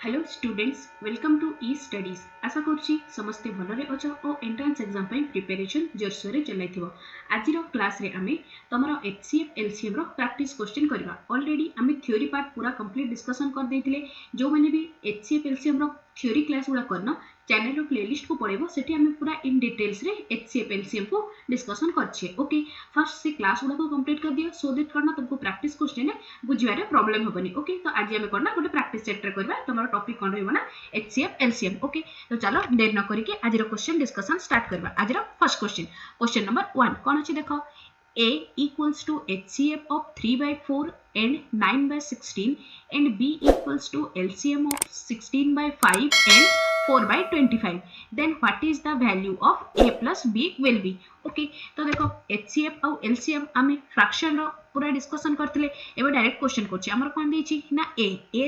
Hello students welcome to e studies आशा करुच्ची समस्ते भलरे अछ और एंट्रांस एग्जाम प्रिपरेशन जोरसोर चल आज क्लास रे आमे तुम एचसीएफ एलसीएम रो प्रैक्टिस क्वेश्चन करवा ऑलरेडी आमे थ्योरी पार्ट पूरा कंप्लीट डिस्कशन कर देथिले जो माने भी एचसीएफ एलसीएम रो थ्योरी क्लास गुड़ा करना चैनल रो प्लेलिस्ट को पड़ेबो सेठी आमे पूरा इन डिटेल्स रे एचसीएफ एलसीएम को डिस्कशन करछे ओके फर्स्ट से क्लास गुड़ा को कंप्लीट कर दियो सो दैट करना तुमको प्रैक्टिस क्वेश्चन है बुझिबारे प्रॉब्लम होबनी ओके तो आज आमे करना गोटे प्रैक्टिस चैप्टर करबा तमरो टॉपिक कोन रहबो ना एचसीएफ एलसीएम ओके तो चलो देर न करिके आज रो क्वेश्चन डिस्कशन स्टार्ट करबा आज रो फर्स्ट क्वेश्चन नंबर 1 कोन अछि देखो A equals to HCF of 3/4 and 9/16 and B equals to LCM of 16/5 and 4/25 then what is the value of A plus B will be okay तो देखो HCF और LCM आमे fraction रो पूरा discussion करथिले एबे direct question करछि हमर कोन देछि ना A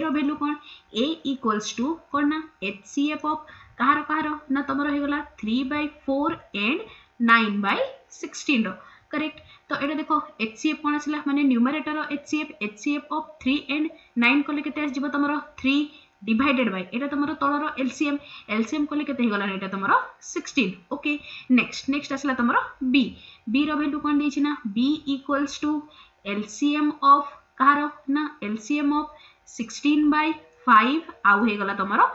रो वैल्यू कोन A equals to कोन ना HCF of कहारो ना तमरो हे गला 3/4 and 9/16 रो करेक्ट तो एटा देखो HCF कोन आसिला माने न्यूमरेटर HCF ऑफ 3 एंड 9 कोले केते आस जिवो तमरो 3 डिवाइडेड बाय एटा तमरो तळरो LCM कोले केते हेगला एटा तमरो 16 ओके नेक्स्ट आसिला तमरो B रो वैल्यू कोन देछि ना B equals to LCM of कहारो ना LCM ऑफ 16/5 आउ हेगला तमरो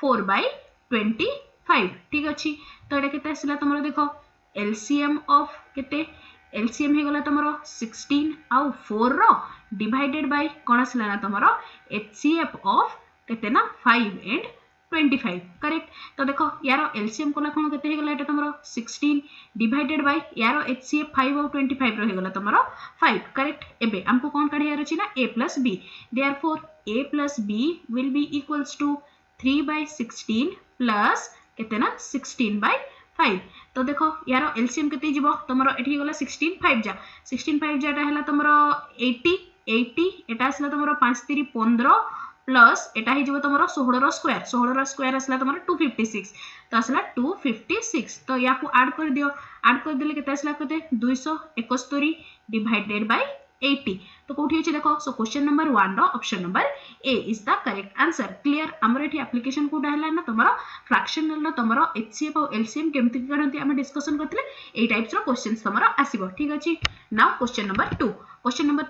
4/25 ठीक अछि तो एटा केते आसिला तमरो देखो LCM ऑफ केते LCM हे गला तमरो 16 आउ 4 रो डिवाइडेड बाय कोन आसला ना तमरो HCF ऑफ केते ना 5 एंड 25 करेक्ट तो देखो यारो LCM कोला कोन केते हे गला एटा तमरो 16 डिवाइडेड बाय यारो HCF 5 और 25 रो हे गला तमरो 5 करेक्ट एबे हमको कोन काढिया रछि ना A plus B therefore A plus B will be equals to 3/16 plus केते ना 16/5 तो देखो यारो एलसीएम केते जिवो तमरो एठी गला 16 5 जाटा हैला तमरो 80 एटा आसला तमरो 5 3 15 प्लस एटा हे जिवो तमरो 16 रो स्क्वायर आसला तमरो 256 तो आसला 256 तो याकू ऐड कर देले केते आसला केते 271 डिवाइडेड बाय 80 तो कोठी अछि देखो सो क्वेश्चन नंबर 1 रो option number A is the correct answer clear हमर एठी एप्लीकेशन कोडा हैला ना तमरो फ्रैक्शनल रो तमरो एचसीएफ और एलसीएम केमति करंती हम डिस्कशन करथले ए टाइप्स रो क्वेश्चंस तमरो आसीबो ठीक अछि नाउ क्वेश्चन नंबर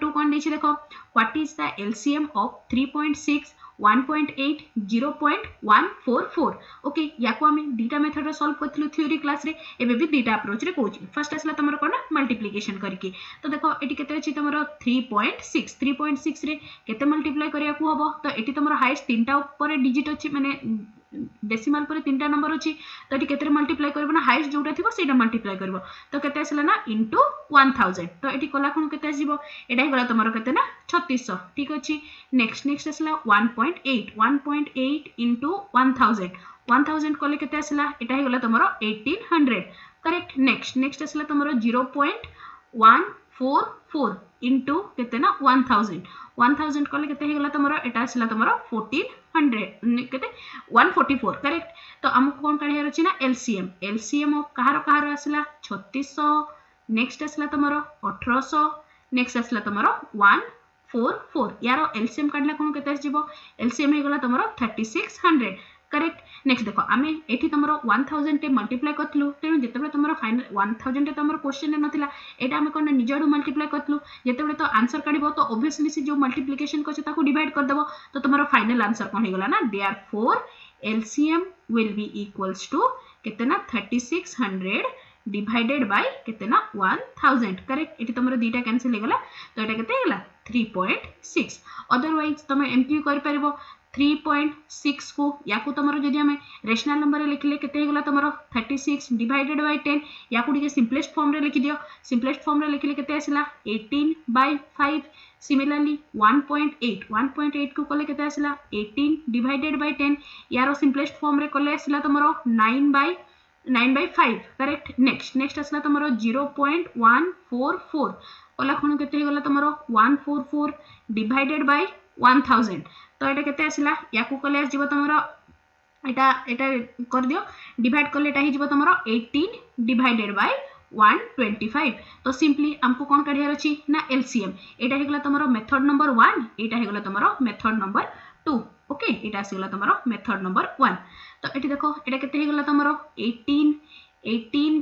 2 कोन देछि देखो what is the LCM of 3.6 1.8 0.144 okay याको हमें डीटा मेथड रे सॉल्व करथलु थ्योरी क्लास रे एबे भी डीटा अप्रोच रे कहूची फर्स्ट आसला तमरो कोन मल्टीप्लिकेशन करके तो देखो एटी केते अछि तमरो 3.6 रे केते मल्टीप्लाई करिया को हबो तो एटी तमरो हाईएस्ट तीनटा ऊपर डिजिट अछि माने डेसिमल पर तीनटा नंबर अछि तो एटी केते मल्टीप्लाई करबो ना हाईएस्ट जोटा थिबो सेटा मल्टीप्लाई करबो तो केते आसला ना इनटू 1000 तो एटी कोला कोन केते आसीबो एटा हेगला तमरो केते ना 3600 ठीक अछि नेक्स्ट आसला 1.8 इनटू 1000 कोले केते आसला एटा हेगला तमरो 1800 करेक्ट नेक्स्ट आसला तमरो 0.144 इनटू केते ना 1000 कोले केते हेगला तमरो एटा आसला तमरो 1400 केते 144 करेक्ट तो हमको कोन काढिया रछि ना LCM ऑफ कहारो आसला 3600 नेक्स्ट आसला तमरो 1800 नेक्स्ट आसला तमरो 144 यारो LCM काढला कोन केते आसीबो LCM हेगला तमरो 3600 करेक्ट नेक्स्ट देखो आमे एठी तमरो 1000 टे मल्टीप्लाई करथलु तेनु जेतेबे तमरो फाइनल 1000 टे तमरो क्वेश्चन नथिला एटा आमे कोन निजडू मल्टीप्लाई करथलु जेतेबे तो आंसर काढिबो तो ऑब्वियसली से जो मल्टीप्लिकेशन करछ ताको डिवाइड कर देबो तो तमरो फाइनल आंसर कोन हेगला ना therefore LCM will be equals to केतेना 3600 डिवाइडेड बाय केतेना 1000 करेक्ट एठी तमरो दीटा कैंसिल हेगला तो एटा केते हेगला 3.6 अदरवाइज तमे एमपी कर परबो 3.6 को याकू तमरो जदि हमें रेशनल नंबर लिखले केते हेगला तमरो 36 डिवाइडेड बाय 10 याकू डिके सिंपलेस्ट फॉर्म रे लिखि दियो सिंपलेस्ट फॉर्म रे लिखले केते आसला 18/5 सिमिलरली 1.8 को कोले केते आसला 18 डिवाइडेड बाय 10 यारो सिंपलेस्ट फॉर्म रे कोले आसला तमरो 9/5 करेक्ट नेक्स्ट आसला तमरो 0.144 कोला खण केते हेगला तमरो 144 डिवाइडेड बाय 1000 तो एटा केते आसला याकू कोले आस जिवो तमरो एटा कर दियो डिवाइड करले एटा हि जिवो तमरो 18 डिवाइडेड बाय 125 तो सिंपली हमको कौन काढियार अछि ना एलसीएम एटा हेगला तमरो मेथड नंबर 1 एटा हेगला तमरो मेथड नंबर 2 ओके एटा आसीगला तमरो मेथड नंबर 1 तो एटी देखो एटा केते हे गला तमरो 18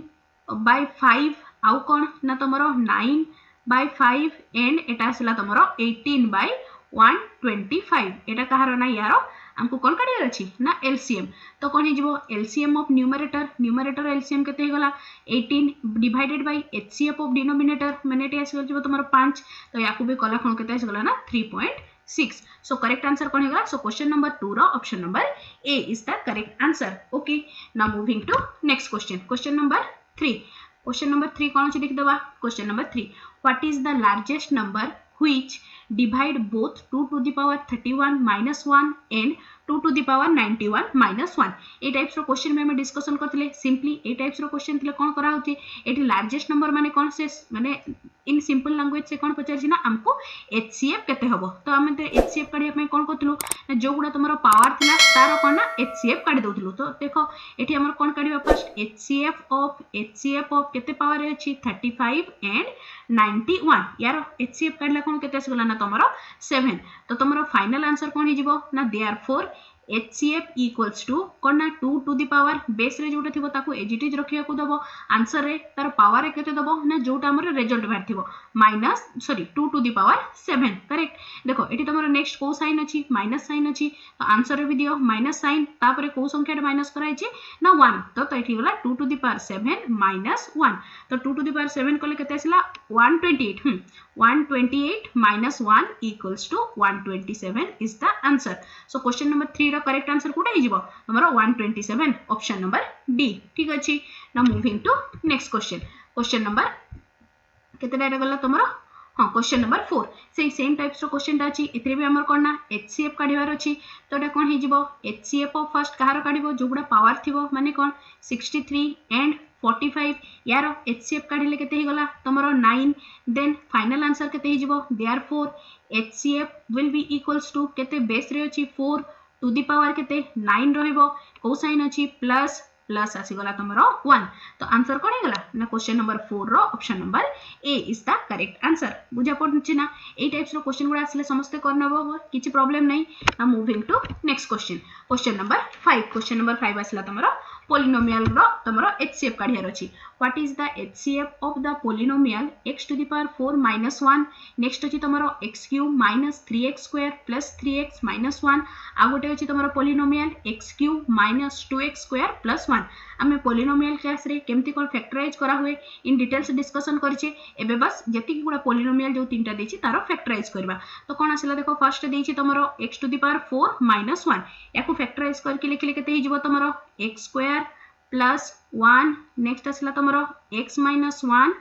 by 5 आउ कोन ना तमरो 9 by 5 एंड एटा आसीला तमरो 18 by 125 एटा कहार ना यारो हमको कौन काढियार अछि ना एलसीएम तो कौन हिजबो एलसीएम ऑफ न्यूमरेटर एलसीएम केते हे गला 18 divided by HCF of denominator माने एटी आसी गलजिबो तमरो 5 तो याकू भी कला कोन केते आसी गला ना 3.6 सो करेक्ट आंसर कौन हे गला सो क्वेश्चन नंबर 2 रो option number A is the correct answer okay now moving to next question number 3 कौन अछि देख दबा question number 3 what is the largest number which divide both 2 to the power 31 minus 1 and 2 to the power 91 minus 1 A types row question में discussion करथिले simply ए types रो question थिले कोन करा होती eighty largest number माने कोन से माने इन सिंपल लैंग्वेज से कोन पचार ना हमको एचसीएफ केते हबो तो हम ते एचसीएफ काढिया पे कोन करथलो ना जो गुडा तमरो पावर थिला तारो कोन ना एचसीएफ काढी दोथलो तो देखो एटी हमर कोन काढिबा फर्स्ट एचसीएफ ऑफ केते पावर रे अछि 35 एंड 91 यार एचसीएफ काढला कोन केते आसगला ना तमरो 7 तो तमरो फाइनल आंसर कोन हिजिबो ना देयरफॉर HCF equals to कोन ना 2 to the power बेस रे जोटा थिबो ताको एज इट इज रखिया को दबो आंसर रे तार पावर रे केते दबो ना जोटा हमर रिजल्ट बाहर थिबो minus 2 to the power 7 correct देखो एटी तमरो नेक्स्ट को साइन अछि माइनस साइन अछि तो आंसर रे भी दियो माइनस साइन तापरे को संख्या रे माइनस कराइ छि ना 1 तो एठी होला 2 to the power 7 minus 1 तो 2 to the power 7 कोले केते आसिला 128 minus 1 equals to 127 is the answer so question number 3 रो करेक्ट आंसर कोटा हिजिबो हमरो 127 ऑप्शन नंबर डी ठीक अछि now moving to next question number केतेटा गला तमरो हां क्वेश्चन नंबर 4 से सेम टाइप्स रो क्वेश्चन ता अछि इतरे भी हमर कोन ना एचसीएफ काढिबार अछि तो एटा कोन हिजिबो एचसीएफ ऑफ फर्स्ट कहार काढिबो जोगुडा पावर थिबो माने कोन 63 एंड 45 यार एचसीएफ काढिले केते हे गला तमरो 9 देन फाइनल आंसर केते हिजिबो therefore HCF will be equals to केते बेस रे अछि 4 टू दी पावर केते 9 रहिबो को साइन अछि प्लस आसी गला तमरो 1 तो आंसर कोन हे गला ना क्वेश्चन नंबर 4 रो option number A is the correct answer बुझा पड़छि ना ए टाइप्स रो क्वेश्चन गुडा आसले समस्त करनबो किछि प्रॉब्लम नै ना moving to next question number 5 आसला तमरो polynomial रो तमरो HCF काढियार अछि what is the HCF of the polynomial x to the power 4 minus 1 next अछि तमरो x cube minus 3x square plus 3x minus 1 आ गोटे अछि तमरो polynomial x cube minus 2x square plus 1 हमें polynomial क्लास रे केमती कोन factorise करा हुए in details discussion करछे एबे बस जति गुडा polynomial जो तीनटा देछि तारो फैक्टराइज करबा तो कोन आसला देखो फर्स्ट देछि तमरो x to the power 4 minus 1 याको फैक्टराइज करके लिखले केते हिजबो तमरो x square plus 1 नेक्स्ट आसला तमरो x minus 1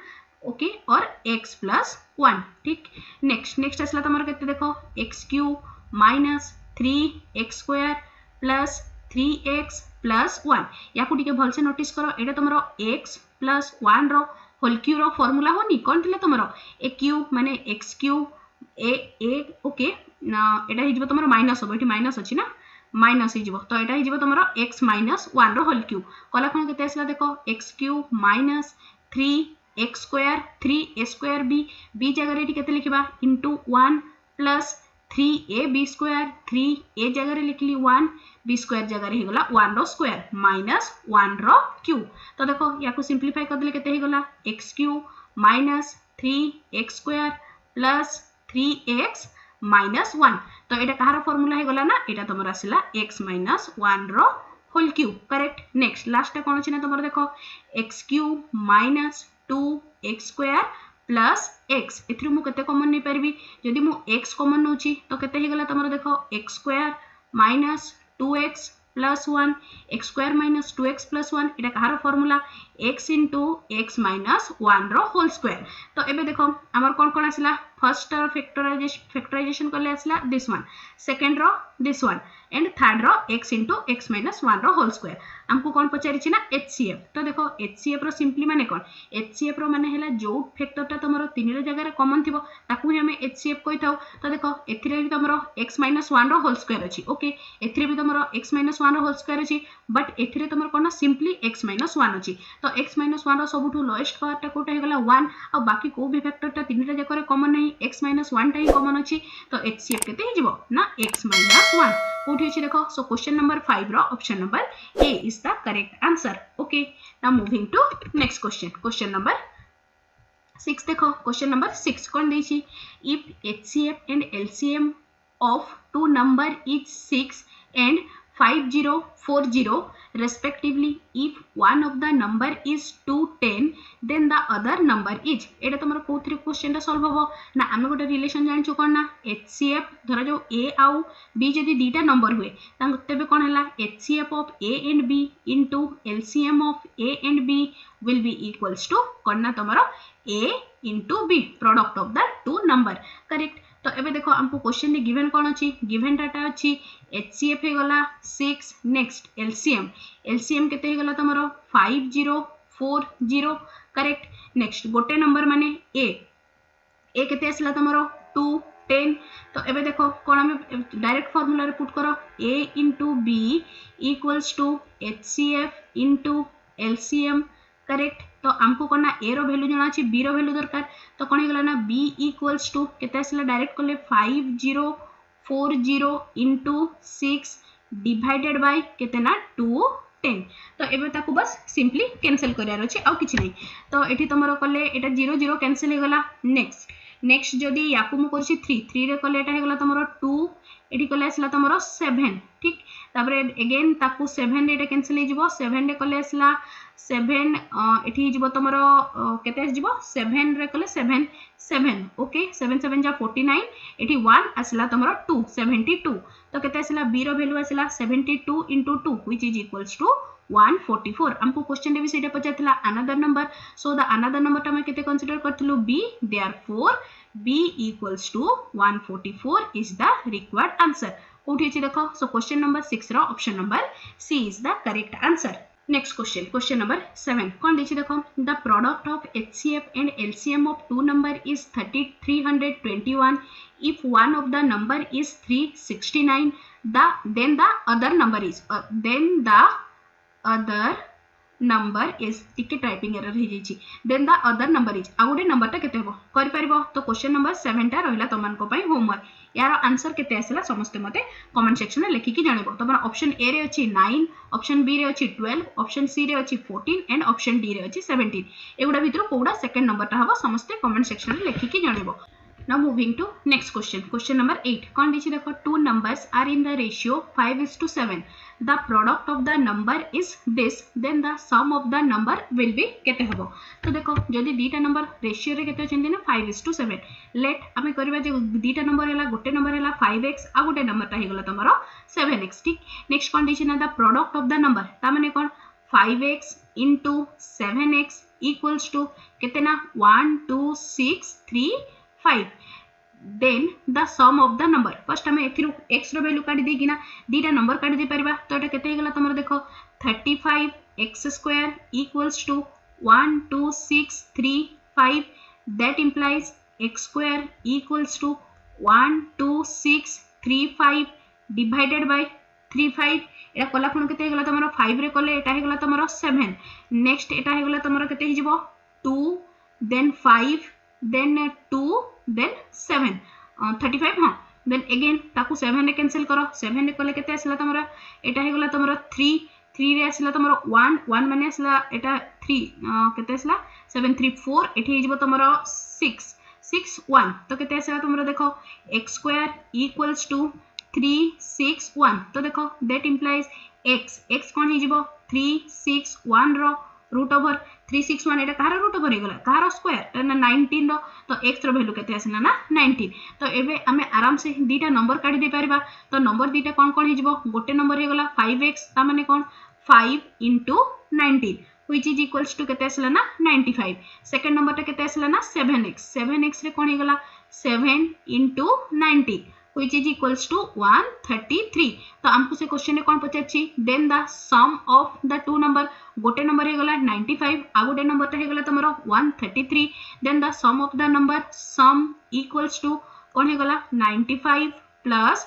ओके और x plus 1 ठीक नेक्स्ट आसला तमरो केते देखो x cube minus 3x square plus 3x plus 1 याको टिके भल से नोटिस करो एटा तमरो x plus 1 रो होल क्यूब रो फार्मूला होनी कोन थिले तमरो a क्यूब माने x क्यूब a ओके ना एटा हिजबो तमरो माइनस हो एठी माइनस अछि ना माइनस हिजबो तो एटा हिजबो तमरो x minus 1 रो होल क्यूब कला कोन केते आसला देखो x क्यूब minus 3x square 3a square b जगह रे केते लिखबा into 1 plus 3ab square 3a जगह रे लिखली 1 b square जगह रे हे गला 1 रो स्क्वायर minus 1 रो क्यूब तो देखो याको सिंपलीफाई कर देले केते हे गला x क्यूब minus 3x square plus 3x minus 1 तो एटा कहार फार्मूला हे गला ना एटा तमरा आसिला x minus 1 रो whole cube correct next last कोन अछि ना तमरा देखो x क्यूब minus 2x square plus x एथि मु केते कॉमन नै परबी जदि मु x कॉमन नउची तो केते हे गला तमरा देखो x square minus 2x plus 1 x square minus 2x plus 1 एटा कहार formula x into x minus 1 रो होल स्क्वायर तो एबे देखो हमर कोन आसिला फर्स्ट फैक्टराइजेशन करले आसिला दिस वन सेकंड रो दिस वन एंड थर्ड रो x into x minus 1 रो होल स्क्वायर हमको कोन पचारि छि ना HCF तो देखो HCF रो सिंपली माने कोन HCF रो माने हैला जो फैक्टरटा तमरो तीन रो जगह रे कॉमन थिबो ताकू ही हमें HCF कोइ थाउ तो देखो एथिरे भी तमरो x minus 1 रो होल स्क्वायर अछि ओके एथिरे भी तमरो x minus 1 रो होल स्क्वायर अछि बट एथिरे तमरो कोन सिंपली x minus 1 अछि तो x minus 1 रो सबुठु लोएस्ट पावर टा कोटा हे गला 1 आ बाकी को भी फैक्टरटा तीन रो जगह रे कॉमन नै x minus 1 टा ही कॉमन अछि तो HCF केते हिजिबो ना x minus 1 कोठी अछि देखो सो क्वेश्चन नंबर 5 रो option number A is the correct answer okay now moving to next question number 6 देखो क्वेश्चन नंबर 6 कोन देछि if HCF and LCM of two number is 6 and 5040 respectively if one of the number is 210 then the other number is Etah तमरो कोथि question टा solve होबो ना आमे गोटे relation जानछु कोन ना HCF धर जो A आउ B जदी दीटा नंबर हुए तांग तबे कोन हला HCF of A and B into LCM of A and B will be equals to कोन ना तमरो A into B product of the two number correct तो एबे देखो हमको क्वेश्चन ने गिवन कोन अछि गिवन डाटा अछि HCF हे गला 6 नेक्स्ट LCM केते हे गला तमरो 5040 करेक्ट नेक्स्ट गोटे नंबर माने A केते असला तमरो 210 तो एबे देखो कोन हम डायरेक्ट फार्मूला रे पुट करो A into B equals to HCF into LCM correct तो हमको कोना A रो वैल्यू जणा अछि B रो वैल्यू दरकार तो कोन हेगला ना B इक्वल्स टू केते असला डायरेक्ट करले 5040 into 6 डिवाइडेड बाय केते ना 210 तो एबे ताकू बस सिंपली कैंसिल करियार अछि आ किछ नै तो एठी तमरो करले एटा 0 0 कैंसिल हे गला नेक्स्ट जदी याकू मु करछि 3 रे करले एटा हे गला तमरो 2 एठी करले असला तमरो 7 ठीक तापरे अगेन ताकू 7 रे एटा कैंसिल हे जिवो 7 रे करले असला 7 एठी जिवो तमरो केते जिवो 7 रे करले 7 ओके 7 7 जा 49 एठी 1 असला तमरो 2 72 तो केते असला b रो वैल्यू असला 72 into 2 which is equals to 144 हमको क्वेश्चन रे भी सेटा पचाथला another number so the another number ता हम केते कंसीडर करथलु b therefore b equals to 144 is the required answer कोठी अछि देखो सो क्वेश्चन नंबर 6 रो option number c is the correct answer next question number 7 कोन देछि देखो the product of HCF and LCM of two number is 321 if one of the number is 369 then the other number is टिके typing error हे जेछि then the other number is आ गोटे number ता केते हो करि परिबो तो क्वेश्चन नंबर 7 टा रहला तमन को पई होमवर्क यार आंसर केते आसला समस्त मते कमेंट सेक्शन में लिखि कि जानिबो तमन ऑप्शन ए रे अछि 9 ऑप्शन बी रे अछि 12 ऑप्शन सी रे अछि 14 एंड ऑप्शन डी रे अछि 17 एगुडा भितर कोडा सेकंड नंबर ता हबो समस्त कमेंट सेक्शन में लिखि कि जानिबो Now moving to next question number 8 कोन दिछि देखो two numbers are in the ratio 5:7 the product of the number is this then the sum of the number will be केते हबो तो देखो जदी दीटा नंबर रेशियो रे केते अछन ना 5:7 लेट हमें करबा जे दीटा नंबर हैला गोटे नंबर हैला 5x आ गोटे नंबर ता हे गला तमरो 7x ठीक नेक्स्ट कंडीशन है the product of the number ता माने कोन 5x into 7x equals to केते ना 1 2 6 3 5 then the sum of the number first हमें एथिरु x रो वैल्यू काढी देगिना दीटा नंबर काढी दे परबा तो एटा केते हेगला तमरो देखो 35x² equals to 1 2 6 3 5 that implies x² equals to 1 2 6 3 5 divided by 3 5 एटा कला फुण केते हेगला तमरो 5 रे कले एटा हेगला तमरो 7 नेक्स्ट एटा हेगला तमरो केते हिजबो 2 then 5 then 2 then 7 35 हां then again ताकू 7 रे कैंसिल करो 7 रे कले केते आसला तमरो एटा हे गला तमरो 3 रे आसला तमरो 1 माने आसला एटा 3 केते आसला 7 3 4 एठी हिजबो तमरो 6 1 तो केते आसला तमरो देखो x² equals to 3 6 1 तो देखो that implies x कोन हिजबो 3 6 1 रो रूट ओवर 361 एटा कहार रूट ओवर हे गला कहार स्क्वायर ना 19 रो तो x रो वैल्यू केते आसना ना 19 तो एबे हमें आराम से दीटा नंबर काढी दे परबा तो नंबर दीटा कोन कोन हिजबो गोटे नंबर हे गला 5x ता माने कोन 5 into 19 which is equals to केते आसला ना 95 सेकंड नंबर ता केते आसला ना 7x रे कोन हे गला 7 into 90 which is equals to 133 तो हमको से क्वेश्चन रे कोन पचाछि then the sum of the two number गोटे नंबर हे गला 95 आ गोटे नंबर ता हे गला तमरो 133 then the sum of the number sum equals to कोन हे गला 95 plus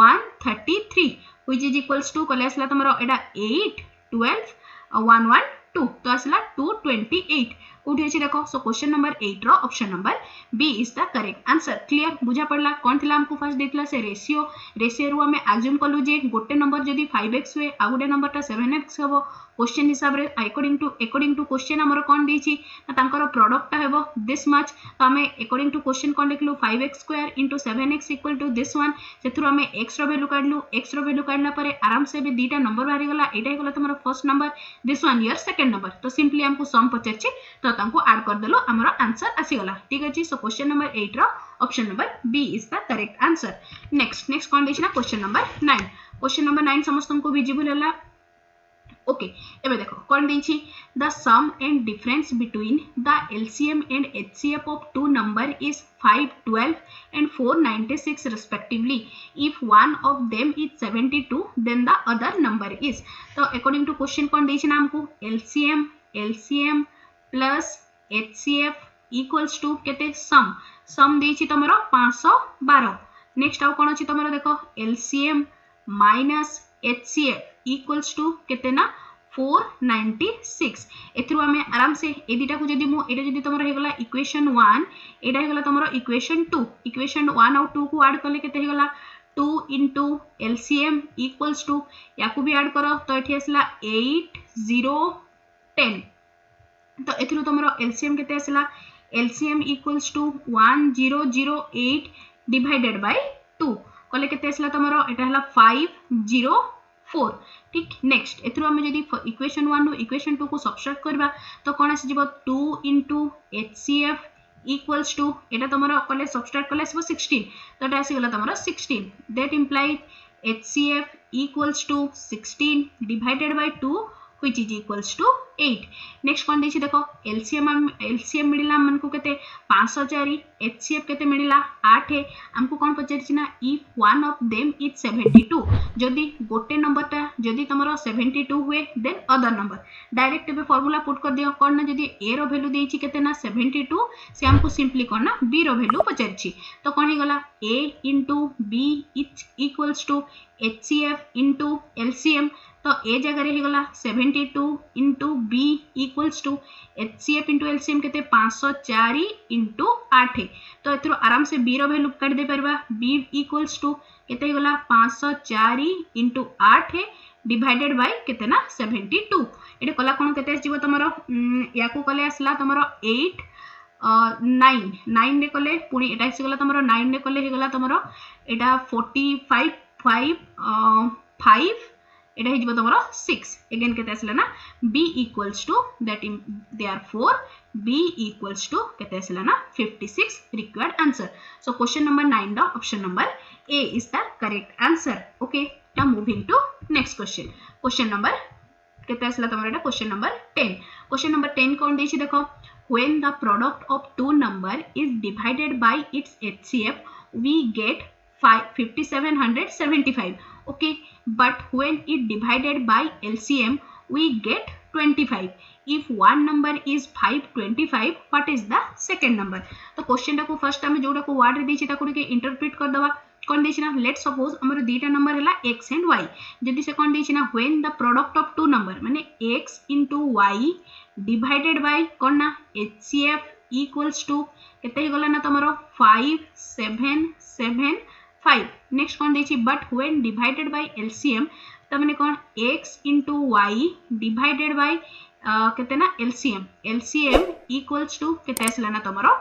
133 which is equals to कोले आसला तमरो एडा 8 12 112 तो आसला 228 कोठी अछि देखो सो क्वेश्चन नंबर 8 रो option number B is the correct answer clear बुझा पड़ला कोन थिला हमको फर्स्ट देतला से रेशियो रु हमें अज्यूम कलु जे गोटे नंबर जदी 5x हुए आ गोटे नंबर ता 7x हबो क्वेश्चन हिसाब रे अकॉर्डिंग टू क्वेश्चन हमर कोन देछि ना तांकर प्रोडक्ट ता हेबो दिस मच तो हमें अकॉर्डिंग टू क्वेश्चन कोन लिखलु 5x² * 7x equal to this one सेथुर हमें x रो वैल्यू काढलु x रो वैल्यू काढला परे आराम से भी दीटा नंबर बाहरी गला एटा गला तमरो first number this one your second number तो सिंपली हमको सम पचरछि तो तांको ऐड कर देलो हमरो आंसर आसी गला ठीक अछि सो क्वेश्चन नंबर 8 रो option number B is the correct answer next कोन देछि ना क्वेश्चन नंबर 9 समस्त को विजिबल होला ओके एबे देखो कोन देछि the sum and difference between the LCM and HCF of two number is 512 and 496 respectively if one of them is 72 then the other number is तो according to question कोन देछि ना हमको LCM plus HCF equals to केते सम देछि तमरो 512 next आउ कोन अछि तमरो देखो LCM minus HCF equals to केते ना 496 एथरु हमें आराम से ए दिटा को जदी मु एटा जदी तमरो हे गला इक्वेशन 1 एटा हे गला तमरो इक्वेशन 1 और 2 को ऐड करले केते हे गला 2 into LCM equals to याकू भी ऐड करो तो एठी आसला 8 0 10 तो एथरु तमरो LCM केते आसला LCM equals to 1008 divided by 2 कले केते आसला तमरो एटा हला 504 ठीक नेक्स्ट एथरो हम जदी इक्वेशन 1 रो इक्वेशन 2 को सब्ट्रैक्ट करबा तो कोन आसी जिवो 2 into HCF equals to एटा तमरो कले सब्ट्रैक्ट कले आसीबो 16 तो एटा आसी गला तमरो 16 that implies HCF equals to 16 divided by 2 which is equals to 8 next कोन देछि देखो LCM मिडिला मन को केते 504 HCF केते मिडिला 8 है हमको कोन पचरछि ना if one of them is 72 जदी गोटे नंबर ता जदी तमरो 72 हुए देन अदर नंबर डायरेक्ट बे फार्मूला पुट कर दियो कोन ना जदी a रो वैल्यू देछि केते ना 72 से हमको सिंपली कोन ना b रो वैल्यू पचरछि तो कोन हे गला a into b is equals to HCF into LCM तो ए जगह रे गला 72 into b equals to HCF into LCM केते 504 into 8 तो एथरो आराम से b रो वैल्यू काट दे परबा b equals to केते गला 504 into 8 डिवाइडेड बाय केते ना 72 एटा कला कोन केते आसीबो तमरो याकू कले आसला तमरो 8 9 रे कले पुनी एटा आसी गला तमरो 9 रे कले हे गला तमरो एटा 45 5 एटा हे जिवो तमरो 6 अगेन केते आसला ना b equals to that therefore b equals to केते आसला ना 56 required answer so question number 9 the option number a is the correct answer okay now moving to next question number केते आसला तमरो एटा question number 10 कोन देछि देखो when the product of two number is divided by its HCF we get 5775 okay but when it divided by LCM we get 25 if one number is 525 what is the second number तो question टा को first हम जोडा को word रे देछि ताको के इंटरप्रेट कर दवा कोन देछि ना लेट्स सपोज हमर दीटा नंबर हला x एंड y जदी से कोन देछि ना when the product of two number माने x into y divided by कोन ना HCF equals to केते गला ना तमरो 5775 नेक्स्ट कोन देछि but when divided by LCM त माने कोन x into y divided by केते ना LCM equals to केते आसला ना तमरो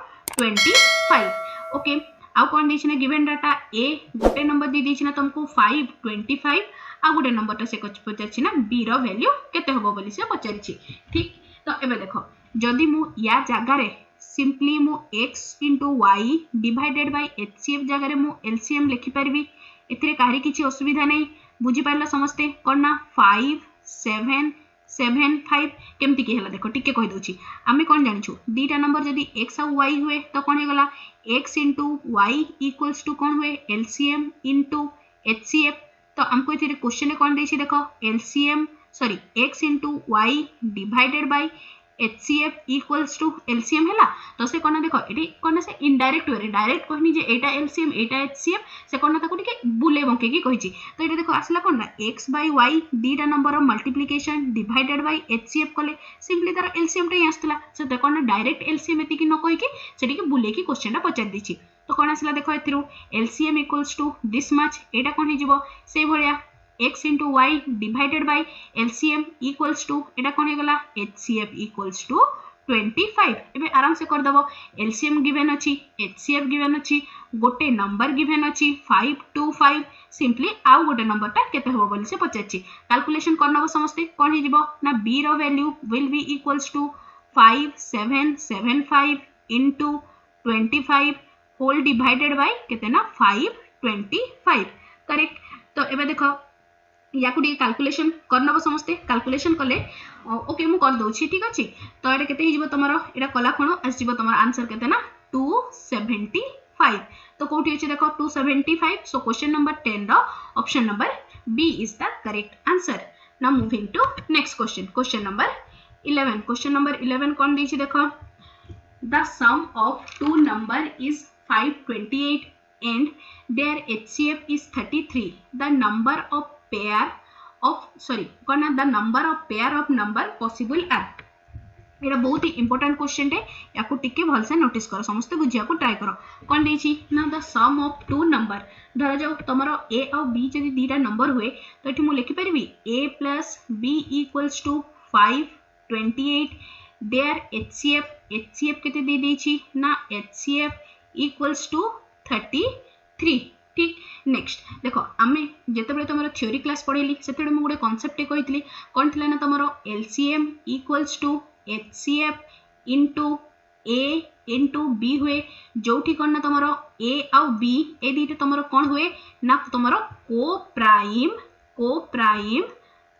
25 ओके आ कोन देछि ना गिवन डाटा a गोटे नंबर दी देछि ना तुमको 525 आ गोटे नंबर ता से पचारछि ना b रो वैल्यू केते होबो बोली से पचारछि ठीक तो एबे देखो जदी मु या जागा रे सिंपली मु x into y divided by HCF जगह रे मु LCM लिखि परबी एथिरे काहे किछि असुविधा नै बुझी पारला समस्ते कोन ना 5 7 7 5 केमति के हला देखो टिके कहि दोछि आमे कोन जानि छु दीटा नंबर जदी x और y हुए तो कोन हे गला x into y equals to कोन हुए LCM into HCF तो हमको एथिरे क्वेश्चन में कोन देछि देखो LCM sorry x into y divided by HCF equals to LCM हैला तो से कोना देखो एटी कोना से इनडायरेक्ट वे डायरेक्ट कहनी जे एटा LCM एटा HCF से कोना ताको टिके बुले बंके की कहिची तो एटा देखो आसला कोना x by y दीटा number of multiplication divided by HCF कले सिंपली तार LCM टे आस्तला से देखो ना डायरेक्ट LCM एती की न कहि की सेटी के बुले की क्वेश्चन टा पचार दिछि तो कोना आसला देखो एथिरु LCM equals to this much एटा कोन हे जिवो से भलिया x into y divided by LCM equals to एटा कोन हे गला HCF equals to 25 एबे आराम से कर दबो LCM गिवन अछि HCF गिवन अछि गोटे नंबर गिवन अछि 525 सिंपली आउ गोटे नंबर ता केते होबो बोली से पचाछि कैलकुलेशन करनबो समस्ते कोन हे जिवो ना b रो value will be equals to 5775 into 25 whole divided by केते ना 525 करेक्ट तो एबे देखो या को कैलकुलेशन करनबो समस्ते कैलकुलेशन कले ओके मु कर दोछि ठीक अछि तो एटा केते हिजबो तमरो एटा कला खणो आसीबो तमरो आंसर केते ना 275 तो कोठी अछि देखो 275 सो क्वेश्चन नंबर 10 रो option number B is the correct answer now moving to next question question number 11 कोन दिछि देखो the sum of two number is 528 and their HCF is 33 the number of pair of number possible are एटा बहुत ही important question है याको टिके भल से notice करो समस्त बुझिया को ट्राई करो कोन देछि ना the sum of two number धर जाओ तमरो a और b जदी दीटा नंबर हुए तो एठी मु लिखि परबी a plus b equals to 528 their HCF केते दे देछि ना HCF equals to 33 ठीक नेक्स्ट देखो आमे जेते बेले तमरो थ्योरी क्लास पढेली सेते मु गोटे कांसेप्ट टे कहितली कोन थिला ना तमरो LCM equals to HCF into A into B हुए जोठी कोन ना तमरो A और B ए दीटा तमरो कोन हुए ना तमरो को प्राइम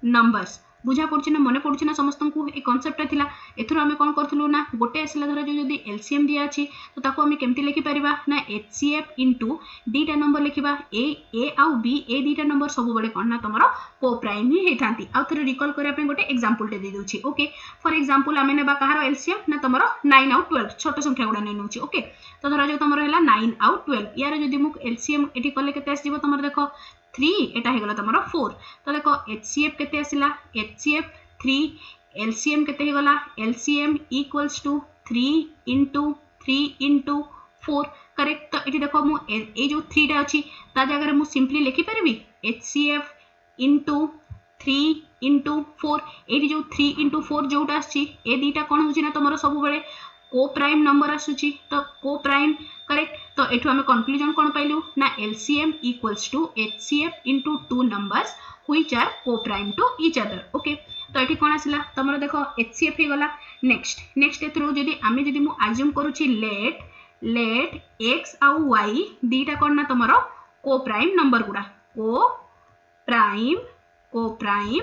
नंबर्स बुझा पड़छि ना मने पड़छि ना समस्त को ए कांसेप्ट थिला एथुर हमें कोन करथलु ना गोटे आसला धर जो जदी LCM दिया अछि तो ताको हमें केमति लिखि परिबा ना HCF into दीटा नंबर लिखिबा A और B ए दीटा नंबर सब बडे कोन ना तमरो को प्राइम ही हेथांती आ थरे रिकॉल करिया पे गोटे एग्जांपल टे दे दोछि ओके फॉर एग्जांपल हमें नेबा कहारो LCM ना तमरो 9 और 12 छोट संख्या गुडा नै नउछि ओके तो धर जो तमरो हैला 9 और 12 यार जदी मु LCM एठी करले केते आसी जिवो तमरो देखो 3 एटा हे गला तमरो 4 तो देखो HCF केते आसिला HCF 3 LCM केते हे गला LCM equals to 3 into 4 correct तो एठी देखो मु ए जो 3 टा अछि ता जगह रे मु सिंपली लिखि परबी HCF into 3 into 4 एठी जो 3 into 4 जोटा आछि ए दीटा कोन होछि ना तमरो सब बेले को प्राइम नंबर आसुची तो को प्राइम करेक्ट तो एठु हमें कंक्लूजन कोन पाइलु ना LCM equals to HCF into two numbers which are co-prime to each other okay तो एठी कोन आसिला तमरो देखो HCF हे गला नेक्स्ट एथरो जदी आमे जदी मु अज्यूम करूची लेट x और y दीटा कोन ना तमरो को प्राइम नंबर गुडा को प्राइम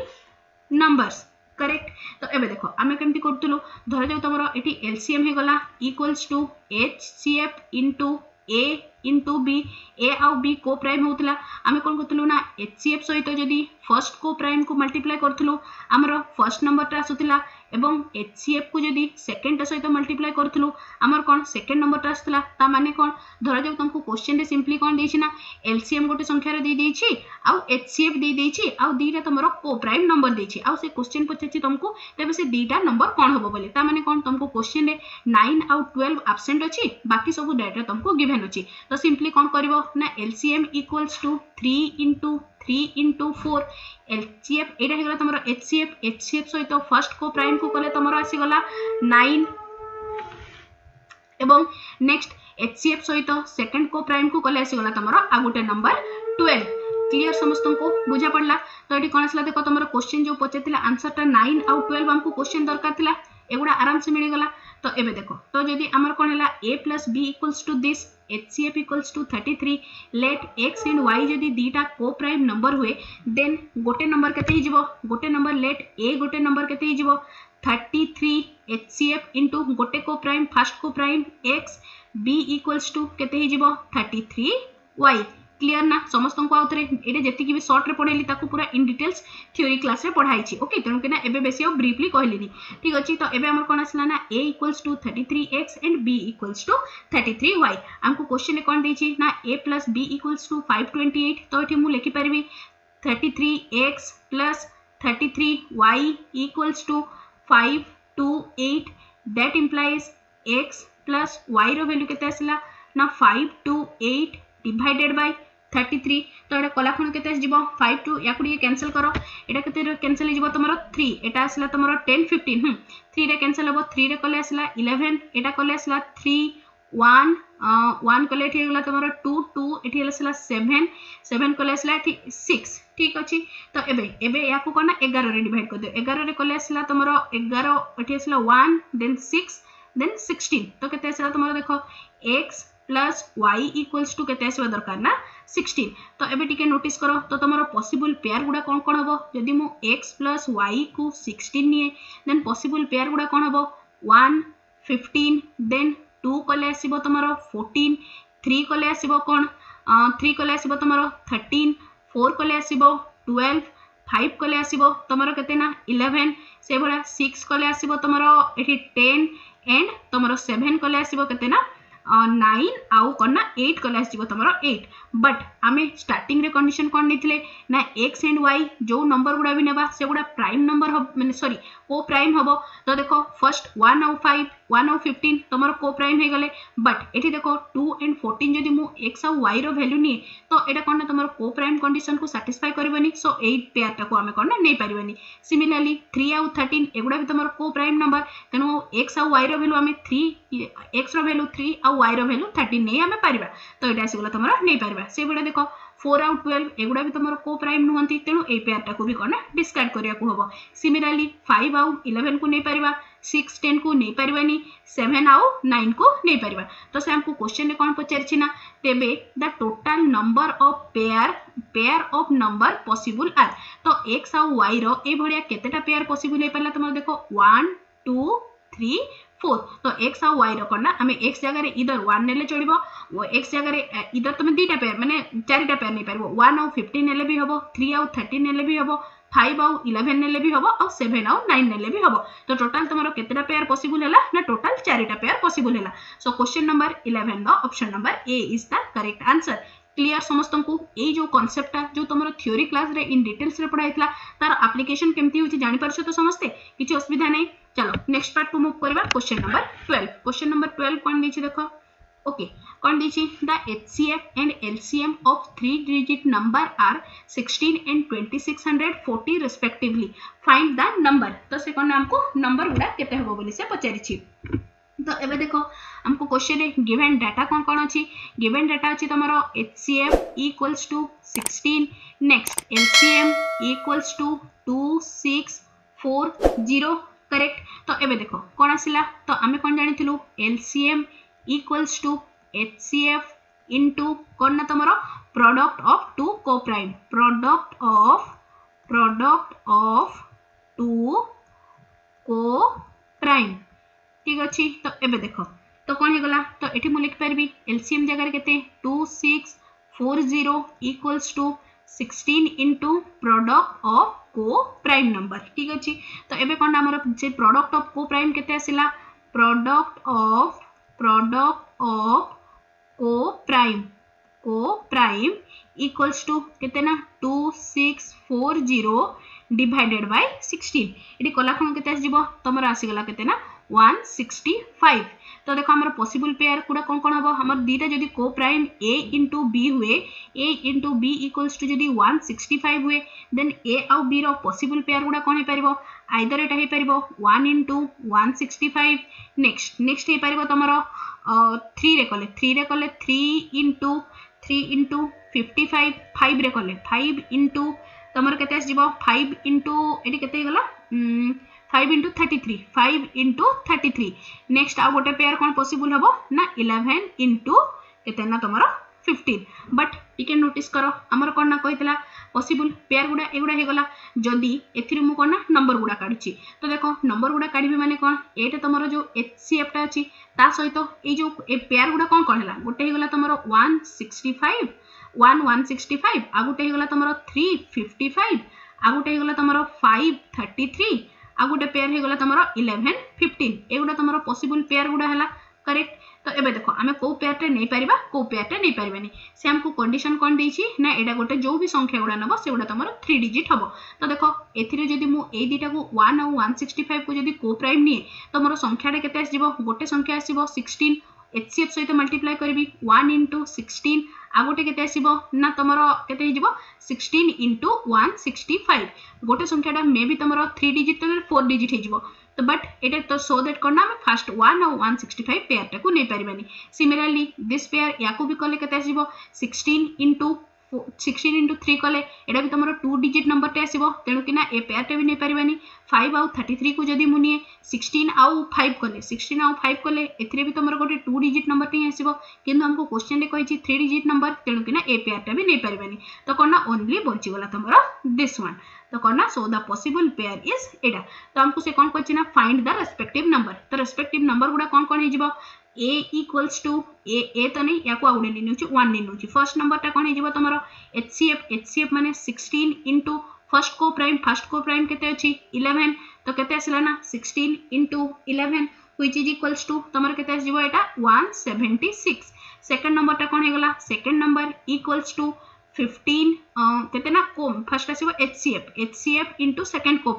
नंबर्स करेक्ट तो एबे देखो आमे केमती करतुलो धर जाऊ तमरो एठी LCM हे गला equals to HCF into A into B A और B को प्राइम होतला आमे कोन करतुलो ना HCF सहित जदी फर्स्ट को प्राइम को मल्टीप्लाई करथुलो हमरो फर्स्ट नंबर ता आसुतला एवं HCF को जदी सेकंड सहित मल्टीप्लाई करथुलो हमर कोन सेकंड नंबर ता आसुतला ता माने कोन धर जाऊ तुमको क्वेश्चन रे सिंपली कोन देछि ना LCM गोटे संख्या रे दे देछि आ HCF दे देछि आ दीटा तमरो को प्राइम नंबर देछि आ से क्वेश्चन पछछि तुमको तबे से दीटा नंबर कोन होबो बोले ता माने कोन तुमको क्वेश्चन रे 9 और 12 एब्सेंट अछि बाकी सब डाटा तुमको गिवन अछि तो सिंपली कोन करबो ना LCM equals to 3 into 4 LCF एटा हे गला तमरो HCF सहित फर्स्ट को प्राइम को कले तमरो आसी गला 9 एवं नेक्स्ट HCF सहित सेकंड को प्राइम को कले आसी गला तमरो आ गोटे नंबर 12 क्लियर समस्त को बुझा पड़ला तो एटी कोन आसला देखो तमरो क्वेश्चन जो पचेतिला आंसर ता 9 और 12 हमको क्वेश्चन दरकार थिला एगुडा आराम से मिल गला तो एबे देखो तो जदी हमर कोन हला a plus b equals to this HCF equals to 33 let x and y जदी दीटा को प्राइम नंबर हुए देन गोटे नंबर केते हि जिवो गोटे नंबर let a गोटे नंबर केते हि जिवो 33 HCF into गोटे को प्राइम फर्स्ट को prime x b equals to केते हि जिवो 33 y क्लियर ना समस्त को आउथरे एटा जेतिकी भी शॉर्ट रे पढेली ताकू पूरा इन डिटेल्स थ्योरी क्लास रे पढाई छी ओके तेनु केना एबे बेसी और ब्रीफली कहलिनी ठीक अछि तो एबे हमर कोन आसला ना a = 33x and b = 33y हमको क्वेश्चन में कोन देछि ना a + b = 528 तो एठी मु लिखि परबी 33x + 33y = 528 that implies x plus y row value केते आसला ना 528 divided by 33 तो एटा कला खण केते जिवो 5 टू या कुडी कैंसिल करो एटा केते कैंसिल जिवो तमरो 3 एटा आसला तमरो 10 15 3 रे कैंसिल होबो 3 रे कले आसला 11 एटा कले आसला 3 1 1 कले एठी गेला तमरो 2 2 एठी आसला 7 7 कले आसला एठी 6 ठीक अछि तो एबे याकू कोना 11 रे डिवाइड कर दे 11 रे कले आसला तमरो 11 एठी आसला 1 देन 6 देन 16 तो केते आसला तमरो देखो x plus y equals to केते आसबा दरकार ना 16 तो एबे टिके नोटिस करो तो तमरो पॉसिबल पेयर गुडा कोन कोन हबो यदि मु x plus y को 16 निए देन पॉसिबल पेयर गुडा कोन हबो 1 15 देन 2 कले आसीबो तमरो 14 3 कले आसीबो कोन 3 कले आसीबो तमरो 13 4 कले आसीबो 12 5 कले आसीबो तमरो केते ना 11 से बडा 6 कले आसीबो तमरो एठी 10 एंड तमरो 7 कले आसीबो केते ना 9 आउ करना 8 कले आसीबो तमरो 8 बट आमे स्टार्टिंग रे कंडीशन कोन नेथिले ना x एंड y जो नंबर गुडा भी नेबा से गुडा प्राइम नंबर हो माने सॉरी को प्राइम हबो तो देखो फर्स्ट 1 और 5 1 और 15 तमरो को प्राइम हे गले बट एठी देखो 2 एंड 14 जदी मु x और y रो वैल्यू निए तो एटा कोन तमरो को प्राइम कंडीशन को सैटिस्फाई करबनी सो 8 पेयर टाको आमे कोन नै परिबनी सिमिलरली 3 और 13 एगुडा भी तमरो को प्राइम नंबर तनो x और y रो वैल्यू आमे 3 x रो वैल्यू 3 और y रो वैल्यू 13 नै आमे परिबा तो एटा आसीगला तमरो नै परिबा से बडा देखो 4 आउट 12 एगुडा भी तमरो को प्राइम नहंती तेनु ए पेयर टाको भी कोन डिस्कार्ड करिया को हबो सिमिलरली 5 आउट 11 को नै परिबा 6 10 को नै परिबानी 7 आउट 9 को नै परिबा तो से हमको क्वेश्चन में कोन पचारछि ना तेबे the total number of pair of number possible are तो x और y रो ए भडिया केतेटा पेयर पॉसिबल हे पला तमरो देखो 1 2 3 4 तो x और y रो कोना हमें x जगह रे इधर 1 नेले चलिबो वो x जगह रे इधर तमे दीटा पेयर माने चारिटा पेयर नै परबो 1 और 15 नेले भी हबो 3 और 13 नेले भी हबो 5 और 11 नेले भी हबो और 7 और 9 नेले भी हबो तो टोटल तमरो केतेटा पेयर पॉसिबल हैला ना टोटल चारिटा पेयर पॉसिबल हैला सो question number 11 the option number A is the correct answer clear समस्त को ए जो कांसेप्ट जो तुमरो थ्योरी क्लास रे इन डिटेल्स रे पढाइतला तार एप्लीकेशन केमती होची जानि परछो तो समस्ते किछि असुविधा नै चलो नेक्स्ट पार्ट को मूव करबा क्वेश्चन नंबर 12 कोन दिछि देखो ओके कोन दिछि the HCF and LCM of 3 digit number are 16 and 2640 respectively find the number तो से कोन हमको नंबर गुडा केते हबो बोली से पचारि छी तो एबे देखो हमको क्वेश्चन रे गिवन डाटा कोन कोन अछि गिवन डाटा अछि तमरो HCF equals to 16 next LCM equals to 2640 correct तो एबे देखो कोन आसिला तो आमे कोन जानिथिलु LCM equals to HCF into कोन ना तमरो product of two coprime product of two coprime ठीक अछि तो एबे देखो तो कोन हे गला तो एठी मु लिख परबी LCM जगह रे केते 2640 equals to 16 into product of coprime number ठीक अछि तो एबे कोन हमर जे प्रोडक्ट ऑफ को प्राइम केते आसिला product of coprime equals to केते ना 2640 डिवाइडेड बाय 16 एटी कला खन केते आसीबो तमर आसी गला केते ना 165 तो देखो हमर पॉसिबल पेयर कुडा कोन कोन हबो हमर दीटा जदी coprime a into b हुए a into b equals to जदी 165 हुए देन a और b रो पॉसिबल पेयर गुडा कोन हे परिबो आइदर एटा हे परिबो 1 into 165 नेक्स्ट हे परिबो तमरो 3 रे कले 3 into 55 5 रे कले 5 into तमर केते आस जिवो 5 into एटी केते गला 5 into 33 नेक्स्ट आ गोटे पेयर कोन पॉसिबल हबो ना 11 into केते ना तमरो 15 बट टिके नोटिस करो हमर कोन ना कहितला पॉसिबल पेयर गुडा एगुडा हे गला जदी एथिरि मु कोन ना नंबर गुडा काढिछि तो देखो नंबर गुडा काढिबे माने कोन एटा तमरो जो HCF टा अछि ता सहित ए जो ए पेयर गुडा कोन कोन हला गोटे हे गला तमरो 165 1 165 आ गोटे हेगला तमरो 3 55 आ गोटे हेगला तमरो 5 33 आ गोटे पेयर हेगला तमरो 11 15 एगुडा तमरो पॉसिबल पेयर गुडा हला करेक्ट। तो एबे देखो आमे को पेयर टे नै परिबा को पेयर टे नै परिबानी से हमको कंडीशन कोन देछि ना एडा गोटे जो भी संख्या गुडा नबो से गुडा तमरो 3 डिजिट हबो। तो देखो एथिरे जदी मु ए दिटा को 1 और 165 को जदी को प्राइम निए तो मोर संख्याटा केते आसीबो गोटे संख्या आसीबो 16 HCF सहित मल्टीप्लाई करबी 1 into 16 आ गोटे केते आसीबो ना तमरो केते हिजिबो 16 into 165 गोटे संख्याटा मे भी तमरो 3 डिजिट तो 4 डिजिट हिजिबो। तो बट एटा तो सो दैट करना हम फर्स्ट 1 और 165 पेयर टा को नै परिबानी। सिमिलरली दिस पेयर याको भी कले केते आसीबो 16 into 3 कले एटा भी तमरो 2 डिजिट नंबर टे आसीबो तेनु कि ना ए पेयर टे भी नै परिबानी। 5 आउ 33 को जदी मुनिए 16 आउ 5 कले एथिरे भी तमरो गोटे 2 डिजिट नंबर टे आसीबो किंतु हमको क्वेश्चन रे कहिछि 3 डिजिट नंबर तेनु कि ना ए पेयर टे भी नै परिबानी। तो कोना ओनली बंची गला तमरो दिस वन। तो करना so the possible pair is एडा। तो हमको से कोन कहछि ना फाइंड द रेस्पेक्टिव नंबर। तो रेस्पेक्टिव नंबर गुडा कोन हे जिवो a इक्वल्स टू a तो नहीं याको आउडे नि नउछि 1 नि नउछि फर्स्ट नंबर ता कोन हे जिवो तमरो HCF माने 16 into फर्स्ट को प्राइम केते अछि 11 तो केते आसिला ना 16 into 11 which is equals to तमरो केते आसी जिवो एटा 176। सेकंड नंबर ता कोन हे गला सेकंड नंबर इक्वल्स टू 15 केते ना को फर्स्ट आसीबो HCF into सेकंड को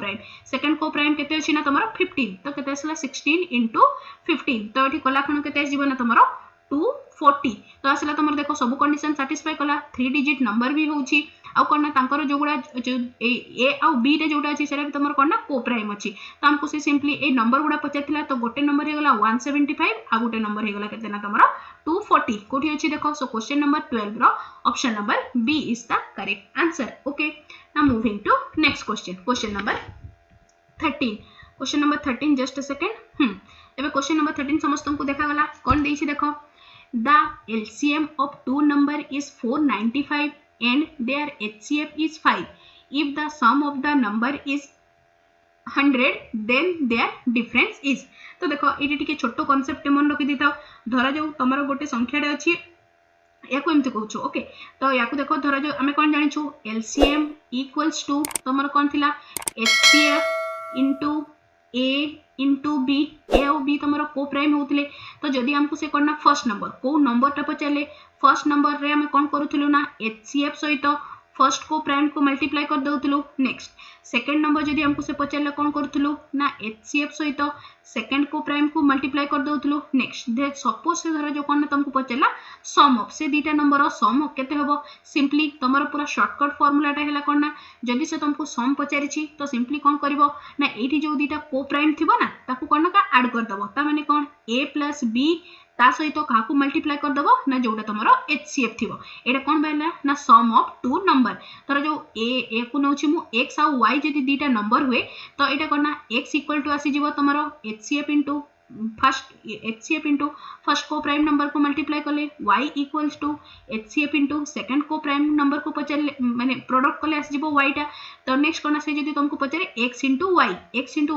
प्राइम केते अछि ना तमरो 15 तो केते आसिला 16 into 15 तो एठी कला खण केते आसी जिवो ना तमरो 240। तो आसिला तमरो देखो सब कंडीशन सैटिस्फाई कला 3 डिजिट नंबर भी होउछि आ कोन तांकर जो गुडा ए आ बी रे जोटा अछि सेरा भी तमरो कोन ना को प्राइम अछि। तो हमको से सिंपली ए नंबर गुडा पचाथिला तो गोटे नंबर हे गला 175 आ गोटे नंबर हे गला केते ना तमरो 240 कोठी अछि देखो। सो क्वेश्चन नंबर 12 रो option number B is the correct answer. Okay now moving to next question number 13 just a second. एबे क्वेश्चन नंबर 13 समस्त को देखा गला कोन देछि देखो the LCM of two number is 495 and their HCF is 5 if the sum of the number is 100 then their difference is। तो देखो एटी टिके छोटो कांसेप्ट मन रखि दिताओ धरा जो तमरो गोटे संख्या रे अछि याको एमते कहउछो। ओके तो याको देखो धरा जो हमें कोन जानिछु LCM इक्वल्स टू तमरो कोन थिला HCF into A into B A और B तमरो को प्राइम होतले। तो जदी हमको से करना फर्स्ट नंबर को नंबर टा पचाले फर्स्ट नंबर रे हम कोन करूथुलु ना HCF सहित फर्स्ट को प्राइम को मल्टीप्लाई कर दउथुलु। नेक्स्ट सेकंड नंबर जदी हमको से पचाले कोन करूथुलु ना HCF सहित सेकंड को प्राइम को मल्टीप्लाई कर दउथुलु। नेक्स्ट दे सपोज से धरा जो कोन तुमको पचाला सम ऑफ से दीटा नंबर सम ऑफ केते हबो सिंपली तमरो पूरा शॉर्टकट फार्मूला टा हैला कोन ना जदी से तुमको सम पचारिछि तो सिंपली कोन करबो ना एठी जो दीटा को प्राइम थिबो ना ताकू कोन का ऐड कर दबो ता माने कोन a plus b ता सहित काकू मल्टीप्लाई कर दबो ना जोटा तमरो HCF थिबो एटा कोन बाइला ना सम ऑफ टू नंबर। तर जो a को नउछि मु x और y जदी दीटा नंबर हुए तो एटा कोन x इक्वल टू आसी जिवो तमरो HCF into first coprime number को मल्टीप्लाई करले y equals to HCF into second coprime number को पचारे माने प्रोडक्ट करले आसी जिवो y टा। तो नेक्स्ट कोन से जदी तुमको पचारे x into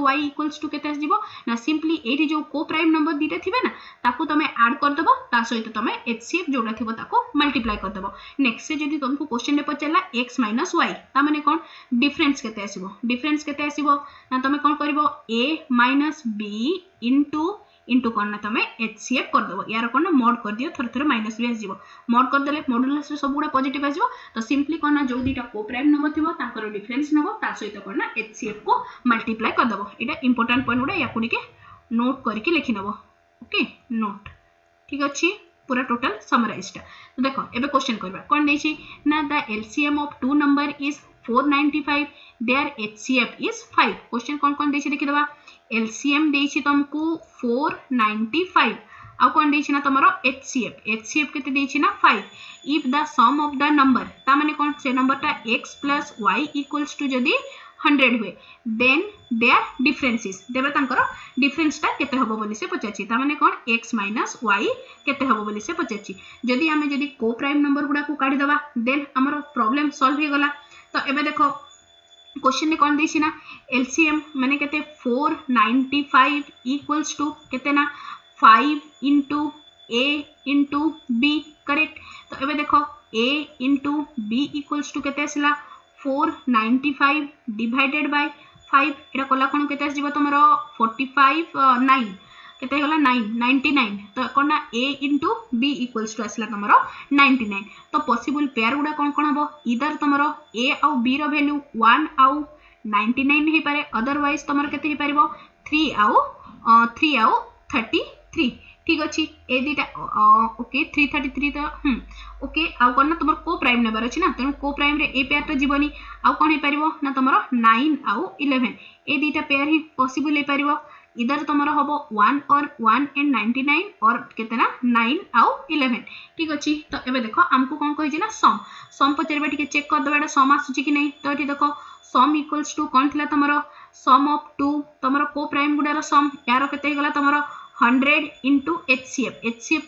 y equals to केते आसी जिवो ना सिंपली एठी जो को प्राइम नंबर दीटा थिबे ना ताकू तमे ऐड कर दबो ता सहित तमे HCF जोडा थिबो ताको मल्टीप्लाई कर दबो। नेक्स्ट से जदी तुमको क्वेश्चन रे पचारला x - y ता माने कोन डिफरेंस केते आसीबो ना तमे कोन करबो a - b इंटू करना तमे HCF कर दबो यार कोन मोड कर दियो थोर थोर माइनस भी आसीबो मोड कर देले मॉडुलस रे सब गुडा पॉजिटिव आसीबो। तो सिंपली करना जो दीटा को प्राइम नंबर थिबो ताकर डिफरेंस नबो ता सहित करना HCF को मल्टीप्लाई कर दबो। एटा इंपोर्टेंट पॉइंट गुडा याकु के नोट करके लिखि नबो। ओके नोट ठीक अछि पूरा टोटल समराइज्ड। तो देखो एबे क्वेश्चन करबा कोन देछि ना the LCM of two number is 495 their HCF is 5। Question कोन देछि देखि दबा LCM देछि तुमको 495 आ कोन देछि ना तमरो HCF केते देछि ना 5 if the sum of the number ता माने कोन से नंबर ता x plus y equals to जदी 100 हुए देन देयर डिफरेंसेस देबे तांकर डिफरेंस ता केते हबो बोली से पचाछि ता माने कोन x - y केते हबो बोली से पचाछि। जदी हमें जदी को प्राइम नंबर गुडा को काढी दबा देन हमर प्रॉब्लम सॉल्व हे गला। तो एबे देखो क्वेश्चन ने कोन देछि ना LCM माने केते 495 इक्वल्स टू केते ना 5 into a into b correct. तो एबे देखो A into B equals to केते आसिला 495 divided by 5 एटा कला कोन केते आसी जीवो तमरो 45 9 केते होला 9 99 तो कोना A into B equals to आसिला तमरो 99 तो पॉसिबल पेयर गुडा कोन कोन हबो इधर तमरो A आउ B रो वैल्यू 1 आउ 99 हे पारे अदरवाइज तमरो केते हे पारिबो 3 आउ 33 ठीक अछि ए दिटा ओके 333 तो ओके आउ कोन ना तमरो को प्राइम नेबार अछि ना तनो को प्राइम रे ए पेयर ता जीवनी आउ कोन हे पारिबो ना तमरो 9 आउ 11 ए दिटा पेयर ही पॉसिबल हे पारिबो इधर तमरो हबो 1 और 1 एंड 99 और केतना 9 आउ 11 ठीक अछि तो एबे देखो हमको कोन कहि जे ना सम पचरबे ठीक चेक कर देबा सम आसुची कि नै तो एठी देखो सम इक्वल्स टू कोन थिला तमरो सम ऑफ 2 तमरो को प्राइम गुडा रो सम यारो केते हे गला तमरो 100 into HCF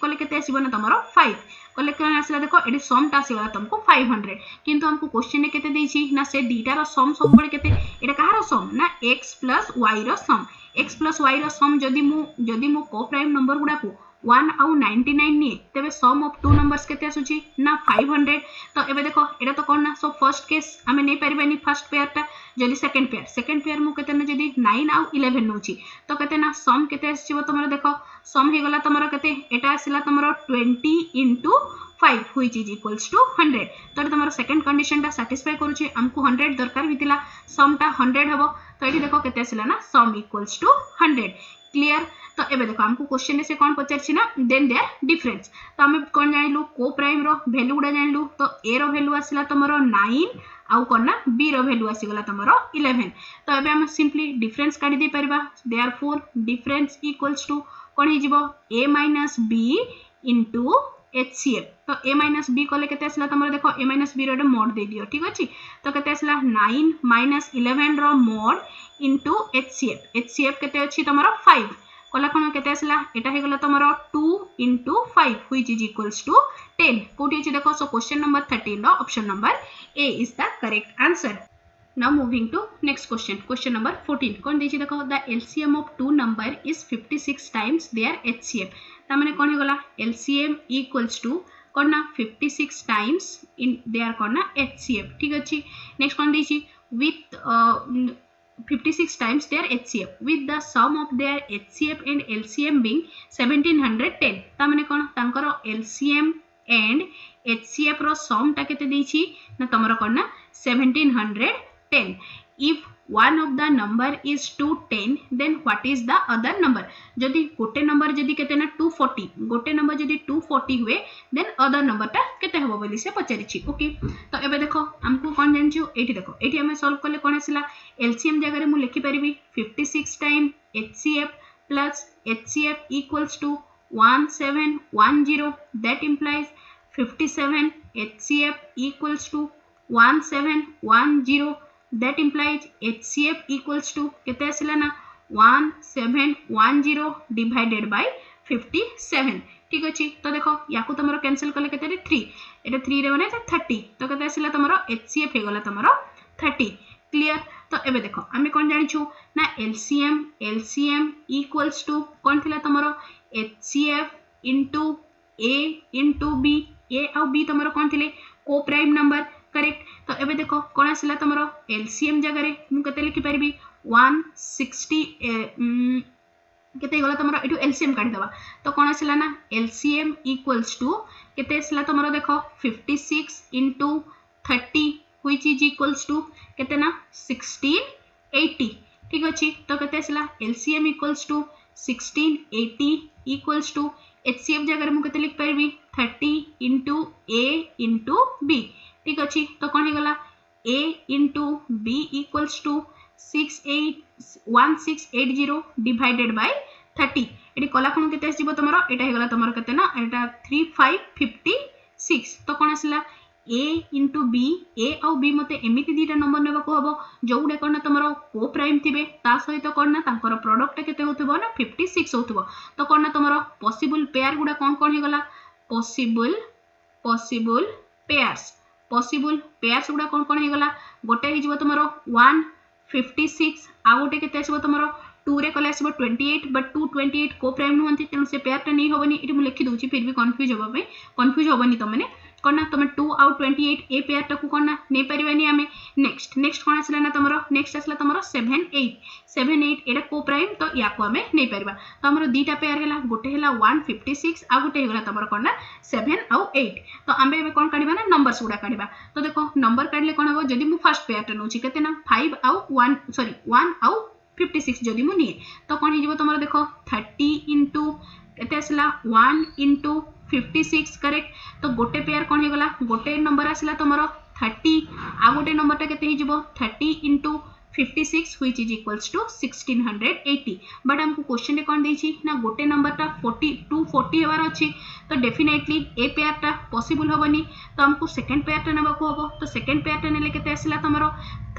कले केते आसीबो ना तमरो 5 कले केन आसीला देखो एडी सम ता आसीबा तुमको 500 किंतु हमको क्वेश्चन ने केते देछि ना से दीटा रो सम सब बळे केते एटा कहारो सम ना x plus y रो सम x plus y रो सम जदी मु को प्राइम नंबर गुडा को 1 आउ 99 निए तबे सम ऑफ टू नंबर्स केते आसुची ना 500 तो एबे देखो एटा तो कोन ना सो फर्स्ट केस हमें नै परबेनी फर्स्ट पेयर ता जदी सेकंड पेयर मु केते ना जदी 9 आउ 11 नउची तो केते ना सम केते आसीबो तमरो देखो सम हे गला तमरो केते एटा आसीला तमरो 20 into 5 which is equals to 100 तो तमरो सेकंड कंडीशन ता सैटिस्फाई करूची हमको 100 दरकार हितिला सम ता 100 हबो तो एठी देखो केते आसीला ना सम इक्वल्स टू 100 क्लियर तो एबे देखो हमको क्वेश्चन से कोन पचारछि ना देन देयर डिफरेंस तो हम कोन जानिलु को प्राइम रो वैल्यू गुडा जानिलु तो a रो वैल्यू आसिला तमरो 9 आउ कोन ना b रो वैल्यू आसी गला तमरो 11 तो एबे हम सिंपली डिफरेंस काढी दे परबा देयरफॉर डिफरेंस इक्वल्स टू कोन हे जिवो a minus b into HCF तो a minus b कले केते आसिला तमरो देखो a minus b रो मोड दे दियो ठीक अछि तो केते आसिला 9 minus 11 रो मोड into HCF केते अछि तमरो 5 कला कोन केते आसिला एटा हे गला तमरो 2 into 5 which is equals to 10 कोठी अछि देखो सो क्वेश्चन नंबर 13 रो option number A is the correct answer. Now moving to next question number 14 कोन देछि देखो the LCM of two number is 56 times their HCF ता माने कोन हे गला LCM equals to कोन ना 56 times in their कोन ना HCF ठीक अछि नेक्स्ट कोन देछि with 56 times their HCF with the sum of their HCF and LCM being 1710 ता माने कोन तांकर LCM and HCF रो सम ता केते देछि ना तमरो कोन ना 1710 if one of the number is 210 then what is the other number जदि गोटे नंबर जदि केते ना 240 गोटे नंबर जदि 240 हुए then other number ता केते हबो बोली से पचारिछि ओके तो एबे देखो हमको कोन जानछु एठी देखो एठी हमें सॉल्व करले कोन आसिला LCM जगह रे मु लिखि परिबी 56 time HCF plus HCF equals to 1710 that implies 57 HCF equals to 1710 that implies HCF equals to केते आसिला ना 1710 divided by 57 ठीक अछि तो देखो याकू तमरो कैंसिल करले केते रे 3 एटा 3 रे माने 30 तो केते आसिला तमरो HCF हे गला तमरो 30 क्लियर तो एबे देखो हमें कोन जानि छु ना LCM equals to कोन थिला तमरो HCF into A into B A और B तमरो कोन थिले को प्राइम नंबर करेक्ट तो एबे देखो कोन आसिला तमरो LCM जगह रे मु केते लिखि परबी 160 केते गला तमरो एटू LCM काढी दबा तो कोन आसिला ना LCM equals to केते आसिला तमरो देखो 56 into 30 which is equals to केते ना 1680 ठीक अछि तो केते आसिला LCM equals to 1680 equals to HCF जगह रे मु केते लिख परबी 30 into A into B ठीक अछि तो कोन हे गला A into B equals to 1680 divided by 30 eighty कला कोन केते आसीबो तमरो एटा हे गला तमरो केते ना एटा 3556 तो कोन आसिला A into B A और B मते एमिति दीटा नंबर नेबा को हबो जोउडे कोन तमरो को प्राइम थिबे ता सहित कोन ना तांकर प्रोडक्ट केते होतबो ना 56 होतबो तो कोन ना तमरो पॉसिबल पेयर गुडा कोन हे गला पॉसिबल पेयर्स गुडा कोन हे गला गोटे हे जिवो तमरो 156 आ गोटे केते आसीबो तमरो 2 रे कले आसीबो 28 बट 228 को प्राइम नहंती तेनु से पेयर ता नै होबनी इति मु लिखि दोछि फिर भी कंफ्यूज होबनी तमने कौन ना तुम 2 आउ 28 ए पेयर टाकू कौन ना नहीं परिवानी आमे नेक्स्ट कौन आसला ना तुम नेक्स्ट आसला तुम 7 8 एटा को प्राइम तो या को आमे नहीं परिबा तो हमर दीटा पेयर हैला गोटे हैला 156 आ गोटे हैला तुम कौन ना 7 आउ 8 तो आमे एबे कौन काढिबा ना नंबर्स गुडा काढिबा तो देखो नंबर काढले कौन हो जदी मु फर्स्ट पेयर टा नउची केते ना 5 आउ 1 आउ 56 जदी मु निए तो कौन हिजबो तुम देखो 30 इंटू केते आसला 1 इंटू 56 करेक्ट तो गोटे पेयर कौन हो गला गोटे नंबर आसला तुमरो 30 आ गोटे नंबर टा केते हिजबो 30 into 56 which is equals to 1680 but हमको क्वेश्चन रे कौन देछि ना गोटे नंबर टा 240 हेबार अछि तो डेफिनेटली ए पेयर टा पॉसिबल होबनी तो हमको सेकंड पेयर टा नेबा को होबो तो सेकंड पेयर टा नेले केते आसला तमरो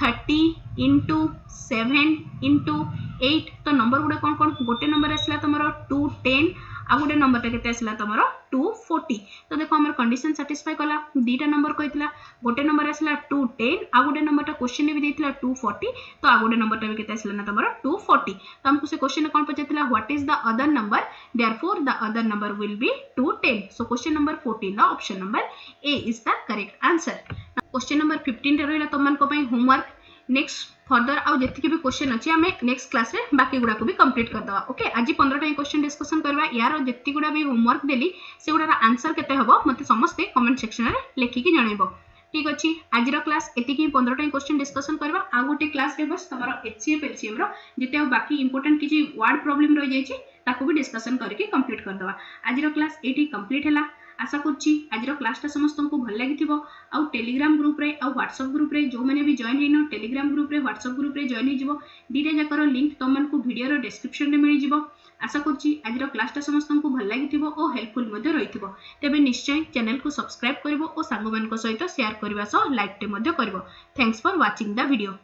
30 इंटू 7 इंटू 8 तो नंबर गुडा कौन कौन गोटे नंबर आसला तमरो 210 आ गोटे नंबर टा केते आसला तमरो 240 तो देखो हमर कंडीशन सैटिस्फाई कला दीटा नंबर कहितला गोटे नंबर आसला 210 आ गोटे नंबर टा क्वेश्चन भी देथिला 240 तो आ गोटे नंबर टा भी केते आसला ना तमरो 240 तो हमको से क्वेश्चन कौन पछतिला what is the other number therefore the other number will be 210 so question number 14 the option number A is the correct answer question number 15 रे रहला तमन को पई होमवर्क नेक्स्ट फर्दर आउ जति भी क्वेश्चन अछि हमें नेक्स्ट क्लास रे बाकी गुडा को भी कंप्लीट कर दवा ओके आज 15 टा क्वेश्चन डिस्कशन करबा यार जति गुडा भी होमवर्क देली से गुडा आंसर केते हबो मते समस्त कमेंट सेक्शन रे लेखि के जणैबो ठीक अछि आज रो क्लास एति की 15 टा क्वेश्चन डिस्कशन करबा आ गोटे क्लास रे बस तमरो एचसीएफ एलसीएम रो जते बाकी इंपोर्टेंट किछि वर्ड प्रॉब्लम रह जाय छि ताको भी डिस्कशन करके कंप्लीट कर दवा आज रो क्लास एटी कंप्लीट हैला आशा करछि आज रो क्लास टा समस्त को भल लागिथिबो आ टेलीग्राम ग्रुप रे आ व्हाट्सएप ग्रुप रे जो माने भी जॉइन हेनो टेलीग्राम ग्रुप रे व्हाट्सएप ग्रुप रे जॉइन हे जिवो दीटा जाकर लिंक तमन को वीडियो रो डिस्क्रिप्शन रे मिलि जिवो आशा करछि आज रो क्लास टा समस्त को भल लागिथिबो ओ हेल्पफुल मध्ये रहिथिबो तेबे निश्चय चैनल को सब्सक्राइब करबो ओ सांग मान को सहित शेयर करबा सो लाइक टे मध्ये करबो thanks for watching the video.